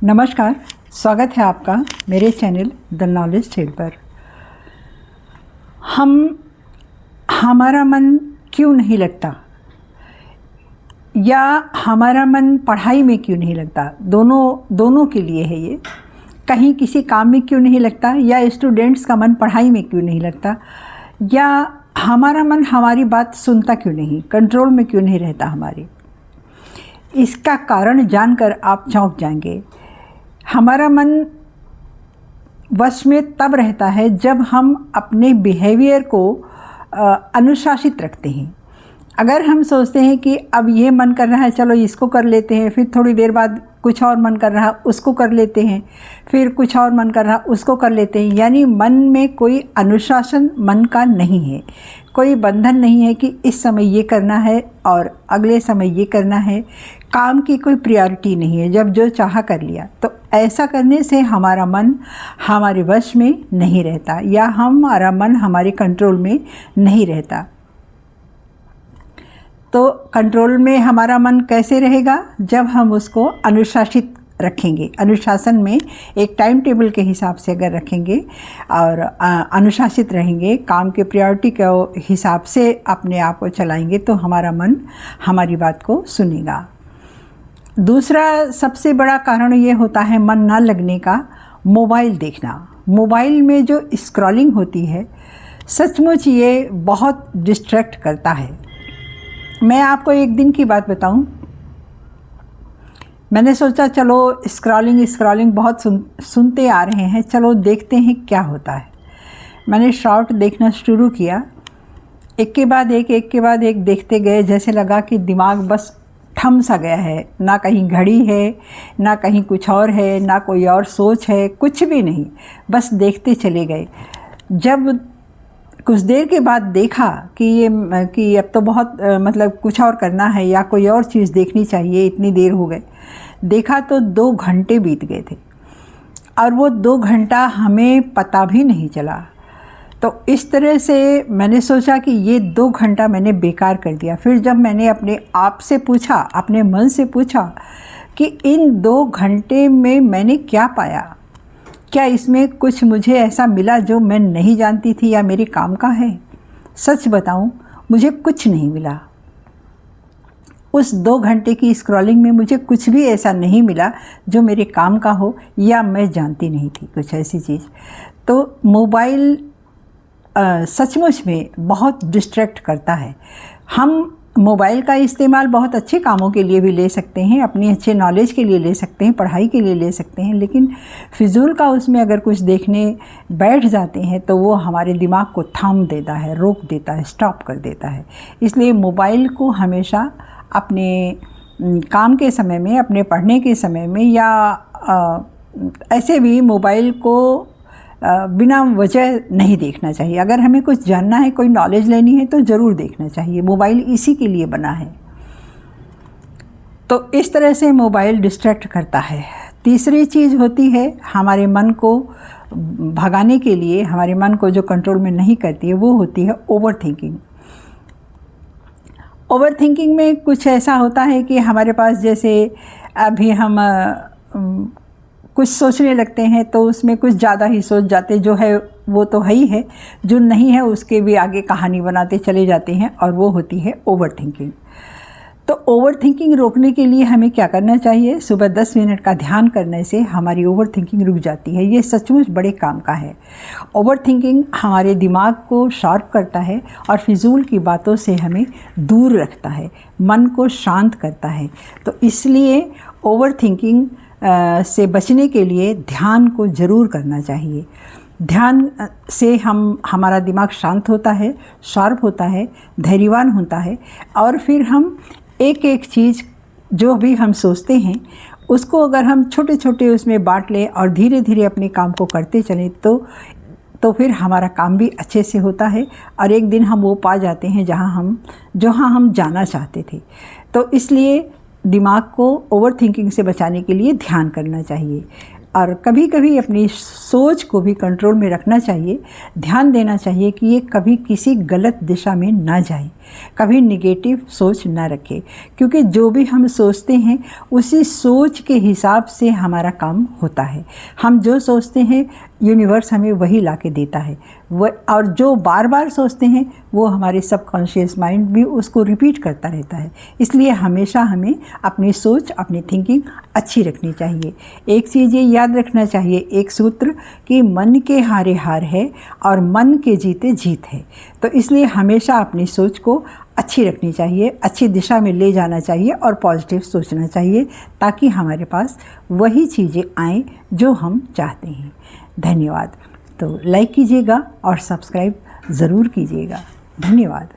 नमस्कार, स्वागत है आपका मेरे चैनल द नॉलेज ट्रेल पर। हमारा मन क्यों नहीं लगता या हमारा मन पढ़ाई में क्यों नहीं लगता, दोनों के लिए है ये। कहीं किसी काम में क्यों नहीं लगता, या स्टूडेंट्स का मन पढ़ाई में क्यों नहीं लगता, या हमारा मन हमारी बात सुनता क्यों नहीं, कंट्रोल में क्यों नहीं रहता हमारी। इसका कारण जानकर आप चौंक जाएंगे। हमारा मन वश में तब रहता है जब हम अपने बिहेवियर को अनुशासित रखते हैं। अगर हम सोचते हैं कि अब ये मन कर रहा है, चलो इसको कर लेते हैं, फिर थोड़ी देर बाद कुछ और मन कर रहा उसको कर लेते हैं, फिर कुछ और मन कर रहा उसको कर लेते हैं, यानी मन में कोई अनुशासन मन का नहीं है, कोई बंधन नहीं है कि इस समय ये करना है और अगले समय ये करना है। काम की कोई प्रायोरिटी नहीं है, जब जो चाहा कर लिया। तो ऐसा करने से हमारा मन हमारे वश में नहीं रहता या हमारा मन हमारे कंट्रोल में नहीं रहता। तो कंट्रोल में हमारा मन कैसे रहेगा? जब हम उसको अनुशासित रखेंगे। अनुशासन में एक टाइम टेबल के हिसाब से अगर रखेंगे और अनुशासित रहेंगे, काम के प्रायोरिटी के हिसाब से अपने आप को चलाएंगे, तो हमारा मन हमारी बात को सुनेगा। दूसरा सबसे बड़ा कारण ये होता है मन ना लगने का, मोबाइल देखना। मोबाइल में जो स्क्रॉलिंग होती है, सचमुच ये बहुत डिस्ट्रैक्ट करता है। मैं आपको एक दिन की बात बताऊं। मैंने सोचा चलो स्क्रॉलिंग बहुत सुनते आ रहे हैं, चलो देखते हैं क्या होता है। मैंने शॉर्ट देखना शुरू किया, एक के बाद एक देखते गए। जैसे लगा कि दिमाग बस थम सा गया है, ना कहीं घड़ी है, ना कहीं कुछ और है, ना कोई और सोच है, कुछ भी नहीं, बस देखते चले गए। जब कुछ देर के बाद देखा कि अब तो बहुत मतलब कुछ और करना है या कोई और चीज़ देखनी चाहिए, इतनी देर हो गए, देखा तो 2 घंटे बीत गए थे और वो 2 घंटा हमें पता भी नहीं चला। तो इस तरह से मैंने सोचा कि ये 2 घंटा मैंने बेकार कर दिया। फिर जब मैंने अपने आप से पूछा, अपने मन से पूछा कि इन 2 घंटे में मैंने क्या पाया, क्या इसमें कुछ मुझे ऐसा मिला जो मैं नहीं जानती थी या मेरे काम का है? सच बताऊं, मुझे कुछ नहीं मिला। उस 2 घंटे की स्क्रॉलिंग में मुझे कुछ भी ऐसा नहीं मिला जो मेरे काम का हो या मैं जानती नहीं थी कुछ ऐसी चीज़। तो मोबाइल सचमुच में बहुत डिस्ट्रैक्ट करता है। हम मोबाइल का इस्तेमाल बहुत अच्छे कामों के लिए भी ले सकते हैं, अपनी अच्छे नॉलेज के लिए ले सकते हैं, पढ़ाई के लिए ले सकते हैं, लेकिन फिजूल का उसमें अगर कुछ देखने बैठ जाते हैं तो वो हमारे दिमाग को थाम देता है, रोक देता है, स्टॉप कर देता है। इसलिए मोबाइल को हमेशा अपने काम के समय में, अपने पढ़ने के समय में या ऐसे भी मोबाइल को बिना वजह नहीं देखना चाहिए। अगर हमें कुछ जानना है, कोई नॉलेज लेनी है तो ज़रूर देखना चाहिए। मोबाइल इसी के लिए बना है। तो इस तरह से मोबाइल डिस्ट्रैक्ट करता है। तीसरी चीज़ होती है हमारे मन को भगाने के लिए, हमारे मन को जो कंट्रोल में नहीं करती है, वो होती है ओवर थिंकिंग। ओवर थिंकिंग में कुछ ऐसा होता है कि हमारे पास जैसे अभी हम कुछ सोचने लगते हैं तो उसमें कुछ ज़्यादा ही सोच जाते, जो है वो तो है ही है, जो नहीं है उसके भी आगे कहानी बनाते चले जाते हैं, और वो होती है ओवर थिंकिंग। तो ओवर थिंकिंग रोकने के लिए हमें क्या करना चाहिए? सुबह 10 मिनट का ध्यान करने से हमारी ओवर थिंकिंग रुक जाती है। ये सचमुच बड़े काम का है। ओवर थिंकिंग हमारे दिमाग को शार्प करता है और फिजूल की बातों से हमें दूर रखता है, मन को शांत करता है। तो इसलिए ओवर थिंकिंग से बचने के लिए ध्यान को ज़रूर करना चाहिए। ध्यान से हमारा दिमाग शांत होता है, शार्प होता है, धैर्यवान होता है, और फिर हम एक एक चीज़ जो भी हम सोचते हैं उसको अगर हम छोटे छोटे उसमें बांट लें और धीरे धीरे अपने काम को करते चलें तो फिर हमारा काम भी अच्छे से होता है और एक दिन हम वो पा जाते हैं जहाँ हम जाना चाहते थे। तो इसलिए दिमाग को ओवर थिंकिंग से बचाने के लिए ध्यान करना चाहिए। और कभी कभी अपनी सोच को भी कंट्रोल में रखना चाहिए, ध्यान देना चाहिए कि ये कभी किसी गलत दिशा में ना जाए, कभी निगेटिव सोच ना रखे, क्योंकि जो भी हम सोचते हैं उसी सोच के हिसाब से हमारा काम होता है। हम जो सोचते हैं यूनिवर्स हमें वही ला के देता है, और जो बार बार सोचते हैं वो हमारे सबकॉन्शियस माइंड भी उसको रिपीट करता रहता है। इसलिए हमेशा हमें अपनी सोच, अपनी थिंकिंग अच्छी रखनी चाहिए। एक चीज़ ये याद रखना चाहिए, एक सूत्र कि मन के हारे हार है और मन के जीते जीत है। तो इसलिए हमेशा अपनी सोच को अच्छी रखनी चाहिए, अच्छी दिशा में ले जाना चाहिए और पॉजिटिव सोचना चाहिए, ताकि हमारे पास वही चीज़ें आएँ जो हम चाहते हैं। धन्यवाद। तो लाइक कीजिएगा और सब्सक्राइब ज़रूर कीजिएगा। धन्यवाद।